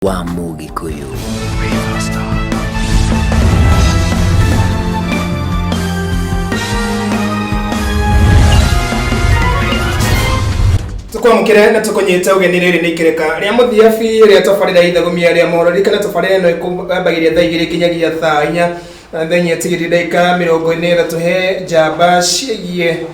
wa Mugikuyu. Tukwamukire na tukunyita ugeni riri ni kireka ria muthiabi ria tabarira ithagumia ria morori kana tabarira no ikumbagiria thaa 2 kinyagia thaa 4 thenya tigiri daika 40 he jamba cigie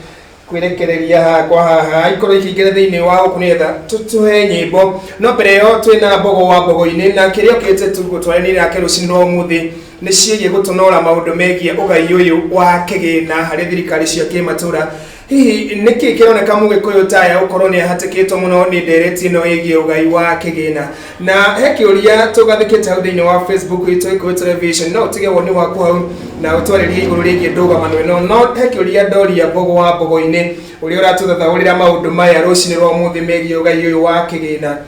kwirekereria hakwa haha ikoro ikigere thiini wao kunetha tutuhe nyimbo no mbere yo twina mbogo wa mbogo-ini na kiria kite tugutwaranira nake rucinro muthi ni ciege gutunora maundu megie ugai uyu wa kigina hari thirikari cia kimatura. Hihi niki kironeka Mugikuyu taya ukorwo ni ahatikitwo muno ni ndereti no igie ugai wa kigina na he kiuria tugathikite hau thiini wa Facebook itu Gikuyu Television no tige woni waku hau na utwaririe iguru rigie ndugamano ino no he kiuria ndoria mbogo wa mbogo-ini uria uratuthathaurira maundu maya rucini rwa muthi megie ugai uyu wa kigina.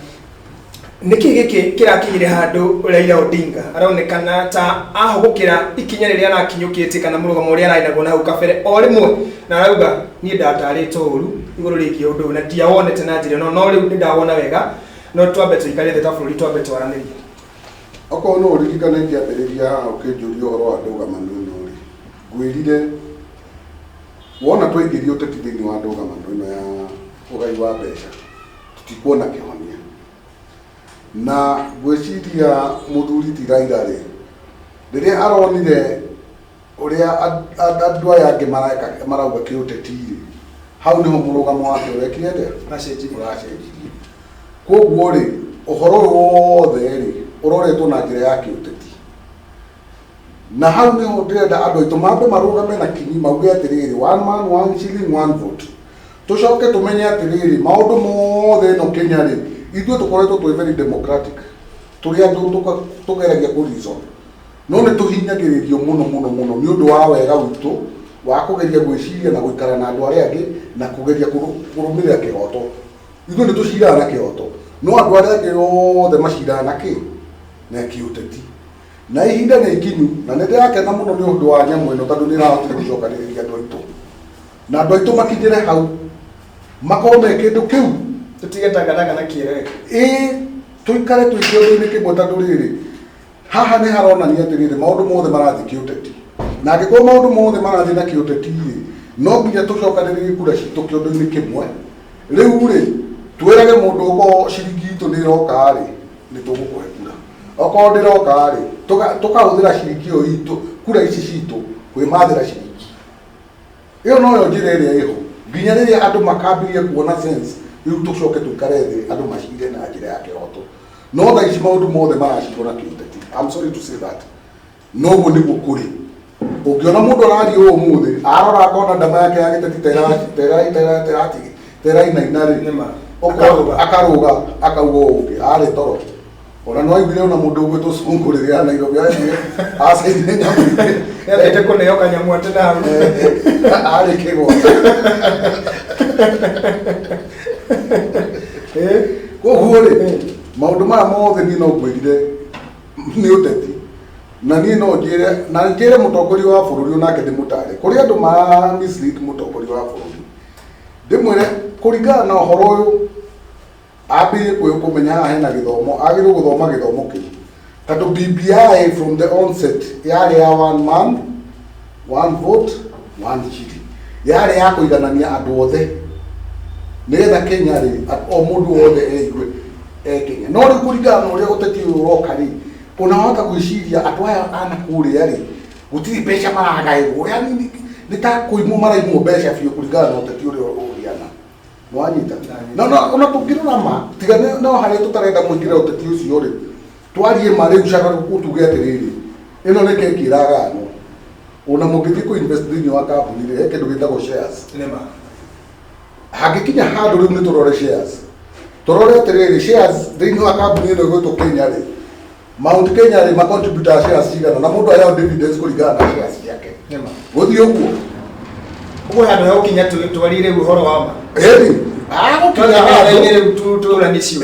Niki giki kirakinyire handu Raila Odinga aronekana ta ahugukira ikinya riria arakinyukite kana murugamo uria arainagwo na hau kabere o rimwe na arauga ni ndatarĩtwo uru iguru rikie undu na ndiawonete na njira no riu ndawona wega no twambe tuikarite ta bũrũri twambe twaranirie okorwo no uririkane kiambĩrĩria ukinjuria uhoro wa ndugamano ino ri ngwirire wona twaingĩria ũteti thĩinĩ wa ndugamano ino ya ugai wa mbeca tutikuona kĩhonia na gwiciria muthuri ti Raila ri riria aronire uria andu aya angi marauga kiuteti ri hau niho murugamo wake wekire uracenjirie koguo ri uhoro wothe ri uroretwo na njira ya kiuteti na hau niho ndirenda andu aitu mambe marugame na kinyi mauge atiriri one man one shilling one vote tucoke tumenye atiriri maundu mothe no Kenya ri ithuĩ tukoretwo twĩ very democratic turi andu tugeragia ku reason no nĩ tuhinyagĩrĩrio mũno nĩ ũndũ wa wega witũ wa kugeria gwĩciria na gũikara na andũ arĩa angĩ na kugeria kũrũmĩrĩra kĩhoto. Ithuĩ nĩ tũciraga na kĩhoto no andũ arĩa angĩ othe maciraga na kĩ na kĩũteti na ihinda nĩ ikinyu na nĩ ndĩrakena mũno nĩ ũndũ wa nyamũ ĩno tondũ nĩ ĩrahotire gũcokanĩrĩria andũ aitũ na andũ aitũ makinyĩre hau makorwo me kĩndũ kĩu tutige tagadaga na kiereke tuikare tuikio-inĩ kĩmwe tondũ rĩrĩ haha nĩ haronania atĩrĩrĩ maũndũ mothe marathi kĩũteti na angĩkorwo maũndũ mothe marathi na kĩũteti rĩ no nginya tũcokanĩrĩrie kura citũ kĩũndũ-inĩ kĩmwe. Rĩu rĩ twĩrage mũndũ ũkorwo ciringi itũ nĩ ĩroka rĩ nĩ tũgũkũhe kura okorwo ndĩroka rĩ tũkahũthĩra ciringi ĩyo itũ kura ici citũ kwĩmathĩra ciringi ĩyo noyo njĩra ĩrĩa ĩho nginya rĩrĩa andũ makambĩrĩria kuona sense rĩu tũcoke tũikare thĩ andũ macire na njĩra ya kĩhoto no thaa ici maũndũ mothe maracirwo na kĩũteti. I'm sorry to say that no guo nĩguo kũrĩ ũngĩona mũndũ araria ũũ ũmũthĩ arora akona ndama yake ya gĩteti terainaina rĩ akarũga akauga ũngĩ arĩ toro ona no aiguire ona mũndũ ũgwĩtwo Sonko rĩrĩa Nairobi acainire nyamũ ete kũneo kanyamũ atĩ nawe arĩ kĩgwata koguo rĩ maũndũ maya mothe niĩ no ngwĩrire nĩ ũteti na niĩ no njĩre mũtongoria wa bũrũri onake ndĩmũtare kũrĩ andũ ma mislead mũtongoria wa bũrũri ndĩmwĩre kũringana na ũhoro ũyũ ambĩrĩrie kũmenya haha hena gĩthomo agĩrĩirwo gũthoma gĩthomo kĩu tondũ BBI from the onset yarĩ ya one man one vote one shilling yarĩ ya kũiganania andũ othe nĩgetha Kenya rĩ o mũndũ wothe eigue Kenya no rĩu kũringana na ũrĩa ũteti ũyũ ũroka rĩ unahota gwĩciria andũ aya anakũrĩa rĩ gũtirĩ mbeca maragaĩrwo yani nĩ ta kũimwo maraimwo mbeca biũ kũringana na ũteti ũrĩa ũrĩana nwanyita ona tũngĩrora ma tiga no harĩa tũtarenda mũingĩre ũteti ũcio rĩ twarie ma rĩu cagaruku tuge atĩrĩrĩ ĩno nĩ keki ĩraganwo ona mũngĩthiĩ kũ-invest thĩinĩ wa kambuni rĩ he kĩndũ gĩtagwo shares hangĩkinya handũ rĩu nĩ tũrore shares tũrore atĩrĩrĩ shares thĩinĩ wa kambuni ĩno ĩgwĩtwo Kenya rĩ Mount Kenya rĩ macontributor shares cigana na mũndũ ayao dividends kũringana na shares ciake gũthiĩ ũguo handũ ha gũkinya twarire ũhoro wa ma ĩni agũkinya handũ tũranicio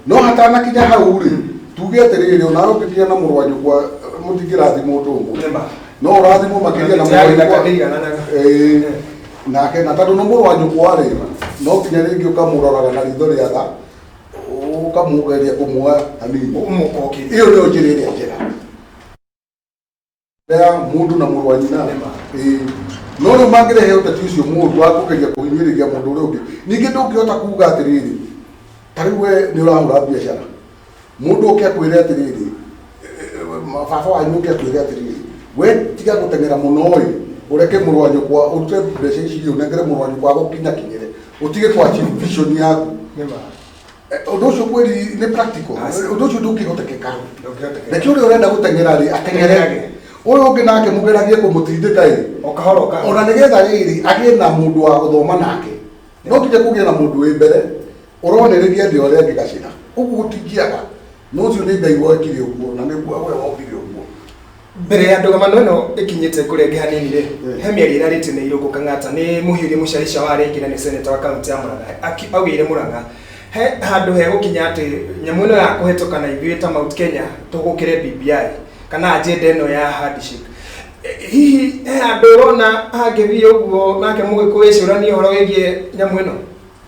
no hatanakinya hau rĩ tuge atĩrĩrĩ ona ũngĩkinya na mũrũ wa nyũkwa mũtingĩrathimwo ũndũ ũmwe no ũrathimwo makĩria na mũrũ nake na tondũ nĩ mũrũ wa nyũkwa rĩ no kinya rĩngĩ ũkamũroraga na ritho rĩa tha ukamugeria kumwa hanini umukoki iyo ndio njira ĩrĩa njega ya mundu na mũrũ wa nyina no rĩu mangĩrehe ũteti ũcio mũndũ wa kũgeria kũhinyĩrĩria mũndũ ũrĩa ũngĩ ningĩ ndũngĩhota kuuga atĩrĩrĩ ta rĩu we nĩ ũrahũra biacara mũndũ ũke akwĩre atĩrĩrĩ baba wanyu ũke akwĩre atĩrĩrĩ we tiga gũteng'era mũno ĩ ũreke mũrũ wa nyũkwa ũrute mbeca ici ũnengere mũrũ wa nyũkwa gũkinyakinyĩre ũtige kwachieve vision yaku ũndũ ũcio kweri nĩ practical ũndũ ũcio ndũngĩhotekeka rekĩ ũrĩa ũrenda gũteng'era rĩ ateng'ere ũyũ ũngĩ nake mũgeragie kũmũtindĩka ĩ ona nĩgetha rĩrĩ agĩe na mũndũ wa gũthoma nake no nginya kũgĩa na mũndũ wĩ mbere ũronereria thĩ ũrĩa angĩgacĩra ũguo gũtingĩaga no ũcio nĩ Ngai wekire ũguo na nĩguo we wombire ũguo mbere ya ndũgamano ĩno ĩkinyĩte kũrĩa ĩngĩ hanini rĩ he mĩario ĩrarĩtie na Irũngũ Kang'ata nĩ mũhiũria Mũcharica warĩngĩ na nĩ seneta wa kaunti ya Murang'a augĩire Murang'a he handũ he gũkinya atĩ nyamũ ĩno ya kũhetũka na ithuĩ ta Mount Kenya tũgũkĩre BBI kana agenda ĩno ya handshake hihi he handũ ũrona hangĩthiĩ ũguo nake Mũgĩkũyũ ĩcũranie ũhoro wĩgiĩ nyamũ ĩno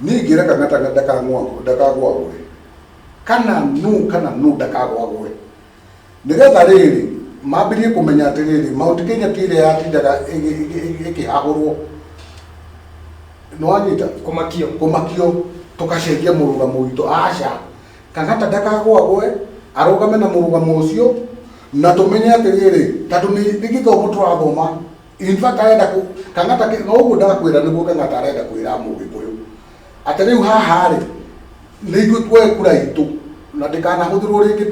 niĩ ingĩreka ndakagwagwe kana nu ndakagwagwe nĩgetha rĩrĩ mambĩrie kũmenya atĩrĩrĩ Mount Kenya ti ĩrĩa yatindaga ĩkĩhagũrwo nĩwanyita kũmakio tũgacenjia mũrũgamo witũ aca Kang'ata ndakagwagwe arũgame na mũrũgamo ũcio na tũmenye atĩrĩrĩ tondũ nĩ gĩthomo tũrathoma in fact arenda Kang'ata no ũguo ndakwĩra nĩguo Kang'ata arenda kwĩra Mũgĩkũyũ atĩ rĩu haha rĩ nĩ ithuĩ tuoe kura itũ na ndĩkanahũthĩrwo rĩngĩ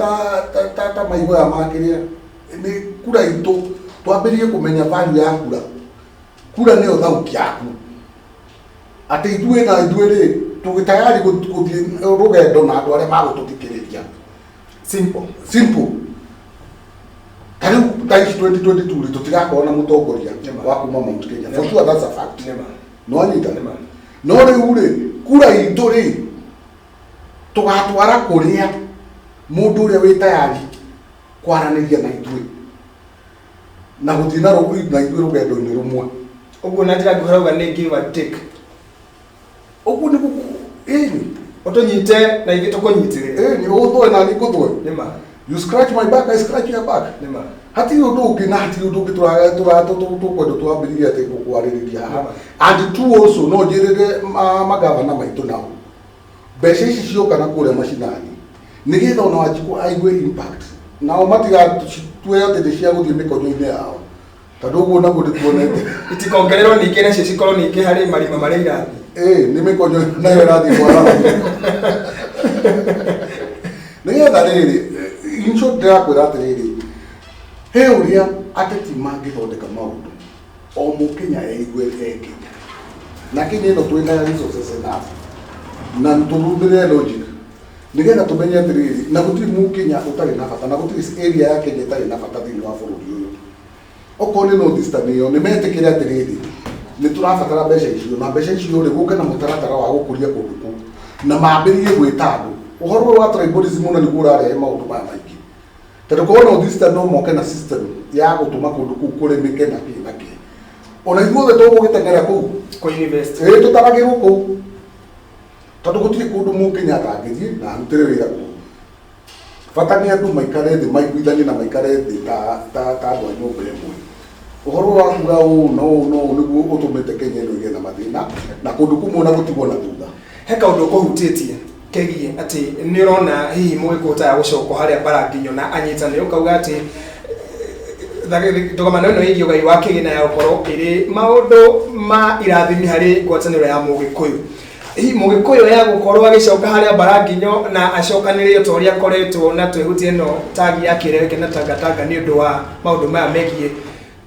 ta maigoya makĩrĩa nĩ kura itũ twambĩrĩrie kũmenya value ya kura nĩyo thauki yaku atĩ ithuĩ rĩ tũgĩtayari gũthiĩ rũgendo na andũ arĩa magũtũthikĩrĩria simple tarĩu taici 2022 rĩ tũtigakorwo na mũtongoria wa kuma Mount Kenya for sure that's a fact nĩwanyita no rĩu rĩ kura itũ rĩ tũgatwara kũrĩa mũndũ ũrĩa wĩ tayari kwaranĩria na ithuĩ na gũthiĩ na ithuĩ rũgendo-inĩ rũmwe ũguo na njĩra ngũrauga nĩ give and take ũguo nĩ ĩni ũtũnyite na ithuĩ tũkũnyitĩrĩre ĩni ũthũe na niĩ ngũthũe nĩma you scratch my back I scratch your back nĩma hatirĩ ũndũ ũngĩ na hatirĩ ũndũ ũngĩ tũkwenda twambĩrĩrie atĩ gũkwarĩrĩria haha and two also no njĩrĩre magavana maitũ nao mbeca ici cioka na kũrĩa macinani nĩgetha ona Wanjikũ aigue impact nao matigatuoe atĩ nĩ cia gũthiĩ mĩkonyo-inĩ yao tondũ ũguo naguo nĩtuonete itikongererwo ningĩ nacio cikorwo ningĩ harĩ marima marĩa irathiĩ nĩ mĩkonyo nayo ĩrathiĩ kwara nĩgetha rĩrĩ in short ndĩrakwĩra atĩrĩrĩ he ũrĩa ateti mangĩthondeka maũndũ o Mũkenya eigue Kenya na Kenya ĩno twĩ na resources enough na tũrũmĩrĩre logic nĩgetha tũmenye atĩrĩrĩ na gũtirĩ Mũkenya ũtarĩ na bata na gũtirĩ area ya Kenya ĩtarĩ na bata thĩinĩ wa bũrũri ũyũ okorwo nĩ North Eastern ĩyo nĩmetĩkĩre atĩrĩrĩ nĩ tũrabatara mbeca icio na mbeca icio rĩ gũke na mũtaratara wa gũkũria kũndũ kũu na mambĩrĩrie gwĩta andũ ũhoro wa tribalism mũno nĩguo ũrarehe maũndũ maya maingĩ tondũ korwo North Eastern no moke na system ya gũtũma kũndũ kũu kũrĩmĩke na kĩ ona ithuothe tũgũgĩteng'era kũu tũtaragĩrwo kũu tondũ gũtirĩ kũndũ Mũkenya atangĩthiĩ na arutĩre wĩra kũu bata nĩ andũ maikare thĩ maiguithanie na maikare thĩ ta andũ a nyũmba ĩmwe ũhoro wa kuga ũũ na ũũ nĩguo ũtũmĩte Kenya ĩno ĩgĩe na mathĩna na kũndũ kũmwe na gũtigwo na thutha he kaũndũ ũkũhutĩtie kegiĩ atĩ nĩ ũrona hihi Mũgĩkũyũ ta gũcokwo harĩa Mbaranginyo na anyitanĩre ũkauga atĩ ndũgamano ĩno ĩgiĩ ũgai wa kĩgĩna ya gũkorwo ĩrĩ maũndũ ma irathimi harĩ ngwatanĩro ya Mũgĩkũyũ hihi Mũgĩkũyũ ya gũkorwo agĩcoka harĩa Mbaranginyo na acokanĩrĩrio ta ũrĩa akoretwo na twĩhutie ĩno tagi ya kĩrereke na tangatanga nĩ ũndũ wa maũndũ maya megiĩ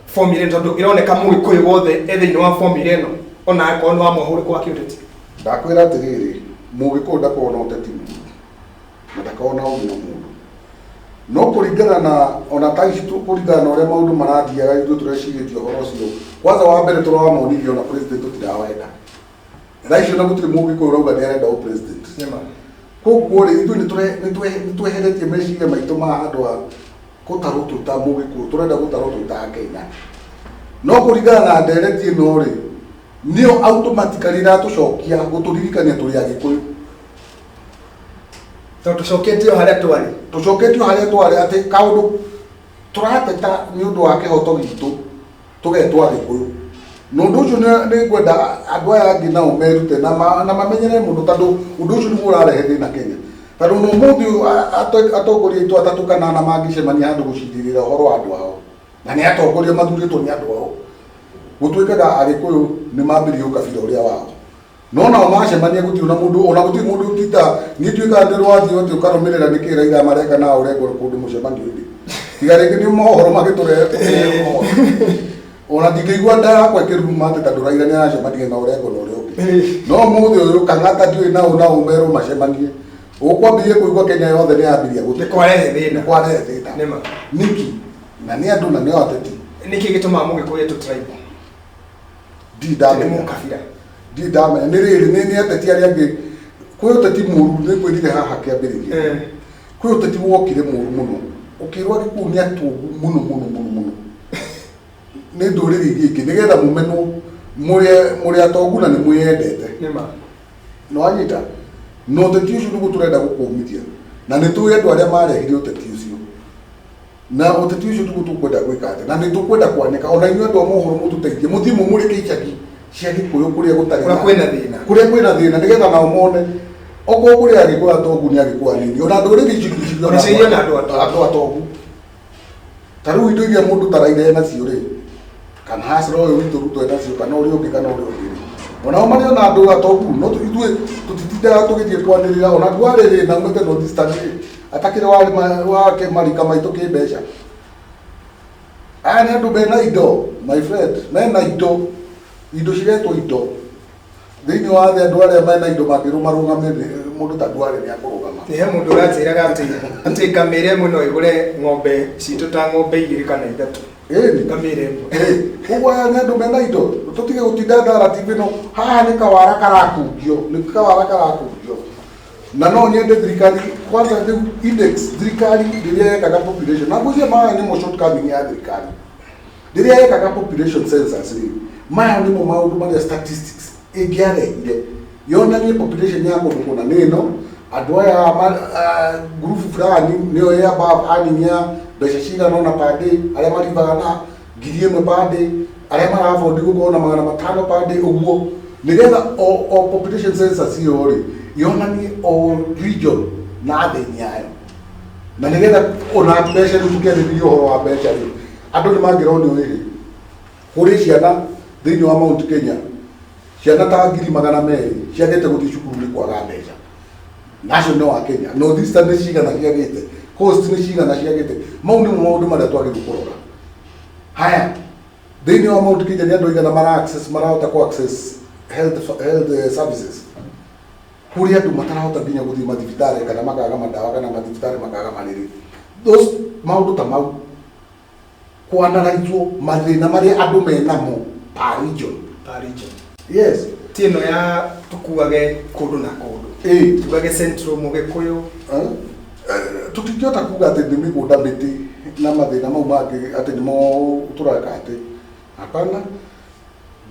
formula tondũ ĩroneka Mũgĩkũyũ wothe thĩinĩ wa formula ĩno ona akorwo nĩ wa mũhũrĩko wa kĩũteti ndakwĩra atĩrĩrĩ Mũgĩkũyũ ndakorwo na ũteti mũndũ na ndakorwo na ũgima mũndũ no kũringana na ona taici kũringana na ũrĩa maũndũ marathiaga ithuĩ tũrecirĩtie ũhoro ũcio kwanza wa mbere tũrawamonithia ona president tũtirawenda thaici ona gũtirĩ Mũgĩkũyũ ũrauga nĩ arenda president koguo rĩ ithuĩ nĩ tweheretie meciria maitũ ma andũ a gũtarwo twĩta Mũgĩkũyũ tũrenda gũtarwo twĩta Kenya no kũringana na ndereti ĩno rĩ nĩyo automatically iratũcokia gũtũririkania tũrĩ Agĩkũyũ tucoketio haria twari ati kaundu turateta ni undu wa kihoto gitu tugetwa Gikuyu nundu ucio ni gwenda andu aya angi nao merute na mamenyere mundu tondu undu ucio ni urarehe thina Kenya tondu no muthi atongoria itu atatu kana na mangicemania handu gucindirira uhoro wa andu ao na ni atongoria mathuritwo ni andu ao gutuikaga Agikuyu ni mambirie ukabira uria wao no nao macemania guti una mundu tita nituika ndirwo wathi oti ukarumirira nikira ira mareka na urego kundu mucemanio indi tigareke ni mohoro magiture ona ndingĩigua nda yakwa ĩkĩruma atĩ tondũ Raila nĩ aracemania na ũrĩa ũngĩ na ũrĩa ũngĩ no mũthĩ ũyũ Kang'ata ndiũĩ na ũmerwo macemanie ũkwambĩrĩrie kũigua Kenya yothe nĩ yambĩrĩria nĩ kwarehe thĩna niki na nĩ andũ na nĩ ateti niki gĩtũmaga Mũgĩkũyũ tu tribe ndamenya nĩ rĩrĩ nĩ ateti arĩa angĩ kwĩ ũteti mũru nĩ kwĩrire haha kĩambĩrĩria kwĩ ũteti wokire mũru mũno ũkĩrwo Gĩkuyu nĩ atũgu mũno nä ndå rä rä ingä nä getha må menwo må rä atongu na nä mwä endete nä wanyita na å teti å cio nä gå tå renda gå kå mithia na nä tå andå arä a marehire å teti å cio na å teti å cio nä gå tå kwenda gwä ka atä na nä tå kwenda kwanä ka ona inyuä andå a mohoro må tå teithie må thiä må må rä kä icagi cia Gikuyu kå rä a gå tarä kå rä a kwä na thä na nä getha nao mone okorwo kå rä a Agikuyu atongu nä Agikuyu anini ona ndå rä rä andå atongu ta rä u indo iria må ndå taraire enacio rä kana hasira ũyũ witũ Ruto enacio kana ũrĩa ũngĩ kana ũrĩa ũngĩ onao marĩ ona andũ atongu no ithuĩ tũtitindaga tũgĩthiĩ kwanĩrĩra ona ndwarĩrĩ na umĩte North Eastern atakĩrĩ wake marika maitũ kĩmbeca aya nĩ andũ mena indo my friend mena indo ciretwo indo thĩinĩ wa thĩ andũ arĩa mena indo mangĩrũmarũgame mũndũ ta ndwarĩ nĩ akũrũgama he mũndũ ũranjĩraga atĩ ngamĩra ĩmwe no ĩgũre ng'ombe citũ ta ng'ombe 2 kana 3 ngamĩra ĩmwe koguo aya nĩ andũ mena indo tũtige gũtinda narrative ĩno haha nĩ kawara karakungio na no nyende thirikari kwanza rĩu index thirikari rĩrĩa yekaga population na ngũcia maya nĩmo shortcoming ya thirikari rĩrĩa yekaga population census rĩ maya nĩmo maũndũ marĩa statistics ĩngĩarehire yonanie population ya kũndũ kũna nĩ ĩno andũ aya ngurubu fulani nĩyo ya aninia mbeca cigana ona pande arĩa maribaga na 1,000 pande arĩa marabodi gũkorwo na 500 pande ũguo nĩgetha o population census ĩyo rĩ yonanie o region na thĩinĩ yayo na nĩgetha ona mbeca rĩu tũkĩarĩrĩria ũhoro wa mbeca rĩ andũ nĩ mangĩronio rĩrĩ kũrĩ ciana thĩinĩ wa Mount Kenya ciana ta 200,000 ciagĩte gũthiĩ cukuru nĩ kwaga mbeca national wa Kenya North Eastern nĩ cigana ciagĩte coast nĩ cigana ciagĩte mau nĩ maũndũ marĩa twagĩrĩirwo kũrora haya thĩinĩ wa Mount Kenya nĩ andũ aigana marahota ku access health services kũrĩ andũ matarahota nginya gũthiĩ mathibitarĩ kana makaga mandawa kana mathibitarĩ makaga marĩrĩ those maũndũ ta mau kwanaraithwo mathĩna marĩa andũ menamo per region yes ti ĩno ya tũkuage kũndũ na kũndũ tugage central Mũgĩkũyũ tũtingĩhota kuga atĩ nĩ mĩgũnda mĩtĩ na mathĩna mau mangĩ atĩ nĩmo tũreka atĩ hapana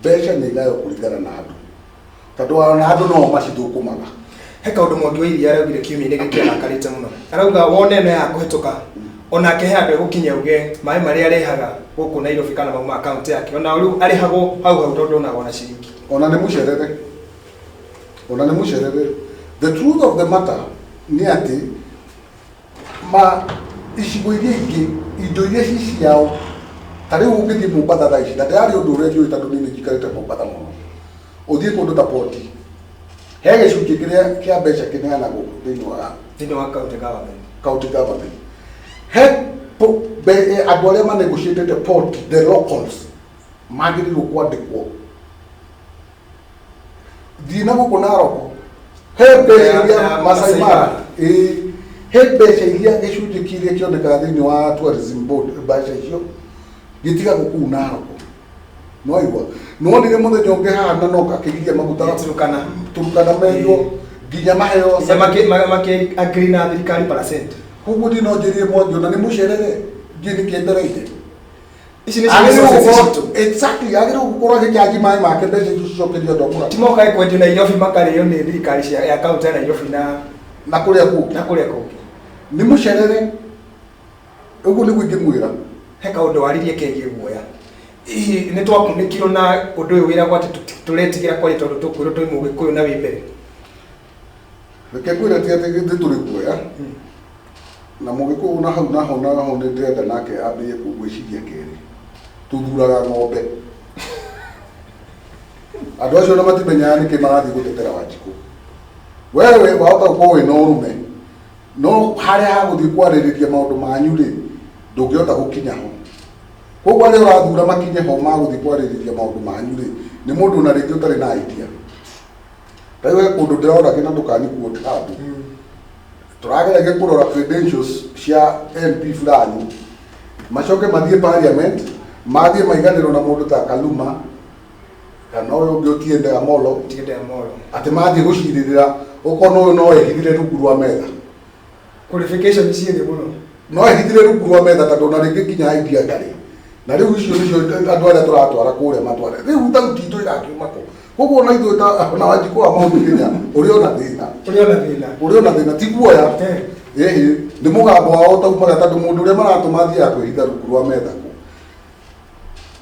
mbeca nĩ igayo kũringana na andũ tondũ ona andũ no macithũkũmaga he kaũndũ Mwangi wa Iria araugire kiumia-inĩ gĩkĩ arakarĩte mũno arauga wona ĩno ya kũhĩtũka onake he handũ egũkinya uge maĩ marĩa arehaga gũkũ Nairobi kana mauma akaunti yake ona rĩu arĩhagwo hau tondũ onaga ona ciringi ona nĩ mũcerere the truth of the matter nĩ atĩ icigo iria ingĩ indo iria ci ciao ta rĩu ũngĩthiĩ Mombasa thaa ici na ndĩrarĩ ũndũ ũrĩa njũĩ tondũ niĩ nĩnjikarĩte Mombasa mũno ũthiĩ kũndũ ta poti he gĩcunjĩ kĩrĩa kĩa mbeca kĩneanagwo thĩinĩ wa county government he andũ arĩa manegotiated port the locals magĩrĩirwo kwandĩkwo thiĩ na gũkũ Naroko he mbeca iria Masai Mara he mbeca iria gĩcunjĩ kĩrĩa kĩonekaga thĩinĩ wa tourism board mbeca icio gĩtigagwo kũu Naroko noigua nonire mũthenya ũngĩ haha no gakĩgiria maguta Turukana menjwo nginya maheo agree na thirikari percent koguo ndino njĩrie Mwangi ona nĩ mũcerere ngiĩ nĩkĩendereire ici nĩ exactly agĩrĩirwo gũkorwo agĩkĩanji maĩ make mbeca icio cicokerio andũ akũra timokae kwendio Nairobi makarĩo nĩ thirikari ya kaunti ya Nairobi na kuria ku ni mucerere ugu ni gwingi mwira heka undu waririe kegie guoya ihi ni twakunikiro na undu uyu wira gwati turetigira kwari tondu tukwiro twi mugikuyu na wimbere reke kwira ti ati turi guoya na mugikuyu na hau ni ndenda nake ambie kugwiciria keri tuthuraga ng'ombe andu acio na matimenyaga niki marathii gutetera Wanjiku wewe wahota gukorwo wina urume no haria haguthii kwaririria maundu manyu ri ndungihota gukinya ho koguo aria urathura makinye ho maguthii kwaririria maundu manyu ri ni mundu na ringi utari na idea taiwe kundu ndirona kina ndukani kuota handu turageragia kurora credentials cia MP fulani macoke mathie parliament mathie maiganirwo na mundu ta Kaluma kana uyu ungi utiende Amolo ati mathie guciririra ukono uyu no ehithire rungu rwa metha qualification ciothe muno no ehithire rungu rwa metha tondu na ringi kinya idea ndari na riu icio nicio andu aria turatwara kuria matware riu tauti itu irakiuma ko koguo na ithu na Wanjiku wa maundu Kenya uri ona thina ti guoya ni mugambo wao taumaga tondu mundu uria maratuma thia kwihitha rungu rwa metha ku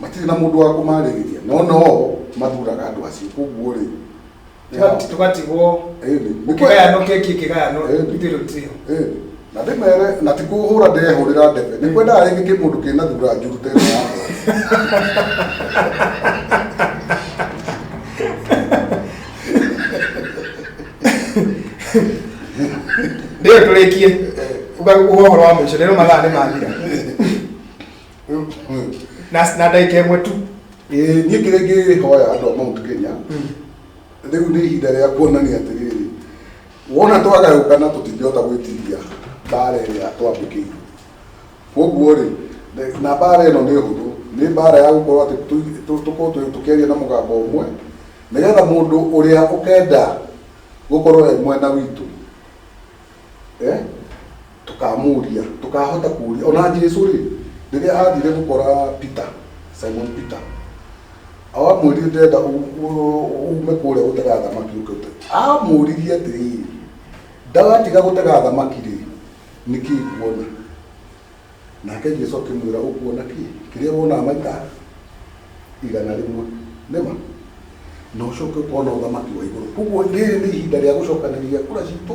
matiri na mundu wa kumaririria no mathuraga andu acio koguo ri tugatigwo mukigayano keki kigayano itiro tio na ndimere na ti kuhura ndehurira ndebe ni kwenda ringi kimundu kina thura njuru tena ndio turekie uhoro wa mwisho rero mathaa ni mathira na ndaika imwe tu niĩ kĩrĩa ngĩhoya andũ a Mount Kenya rĩu nĩ ihinda rĩa kuonania atĩrĩrĩ wona twagayũkana tũtingĩhota gwĩtiria mbara ĩrĩa twambĩkĩirwo koguo rĩ na mbara ĩno nĩ hũthũ nĩ mbara ya gũkorwo atĩ tũkorwo tũkĩaria na mũgambo ũmwe nĩgetha mũndũ ũrĩa ũkenda gũkorwo mwena witũ tukamuria tukahota kuria ona Jesu rĩ rĩrĩa athire gũkora Simon Peter awamwĩrire ndenda ume kũrĩa gũtega thamaki ũkĩte amũririe atĩrĩrĩ ndagatiga gũtega thamaki rĩ nĩkĩ kuona nake Jesu akĩmwĩra ũkuona kĩrĩa wonaga maita 100 nĩma no ũcoke ũkona ũthamaki wa igũrũ koguo rĩrĩ nĩ ihinda rĩa gũcokanĩrĩria kura citũ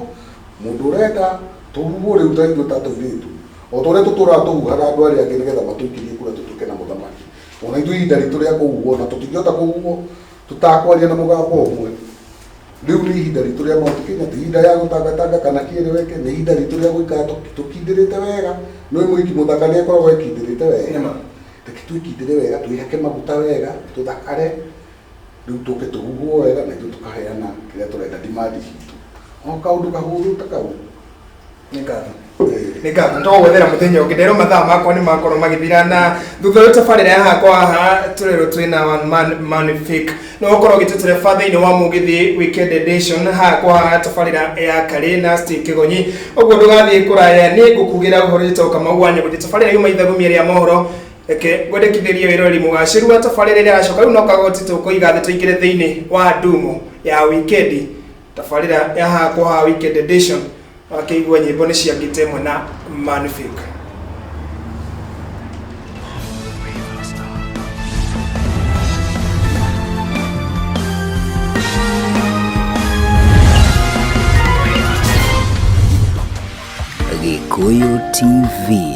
mũndũ ũrenda tũrugwo rĩu ta ithuĩ ta tũirĩtu o ta ũrĩa tũtũraga tũhuhaga andũ arĩa angĩ nĩgetha matũikirie kura tũtuĩke na mũthamaki ona ithuĩ ihinda ritũ rĩa kũhuhwo na tũtingĩhota kũhuhwo tũtakwaria na mũgambo ũmwe rĩu nĩ ihinda ritũ rĩa Mount Kenya ti ihinda rĩa gũtangatanga kana kĩrĩ weke nĩ ihinda ritũ rĩa gũikara tũkindĩrĩte wega nĩ mũhiki mũthaka nĩ akoragwo ekindĩrĩte wega reke twĩkindĩre wega twĩhake maguta wega tũthakare rĩu tũke tũhuhwo wega na ithuĩ tũkaheana kĩrĩa tũrenda demand citũ o kaũndũ kahũthũ ta kau nĩ ngatho tũgwethera mũthenya ũngĩ nderwo mathaa makwa nĩ makorwo magĩthira na thutha ũyũ tabarĩra ya hakwa haha tũrerwo twĩna one man magnifique no ũkorwo ũgĩtũtereba thĩinĩ wa Mũgithi weekend edition hakwa haha tabarĩra ya Karĩ na Steve Kĩgonyi ũguo ndũgathiĩ kũraya nĩ ngũkugĩra ũhoro wĩtagwo Kamau wa Nyũgũthi tabarĩra yuma ithagu mĩeri ya mohoro eke gwendekithĩrie wĩroreri mũgacĩru wa tabarĩra ĩrĩa aracoka rĩu no kagoti tũkũiga thĩ tũingĩre thĩinĩ wa ndumo ya weekend tabarĩra ya hakwa haha weekend edition akĩigua nyĩmbo nĩ ciangĩte ĩmwe na Magnifique. Gikuyu TV.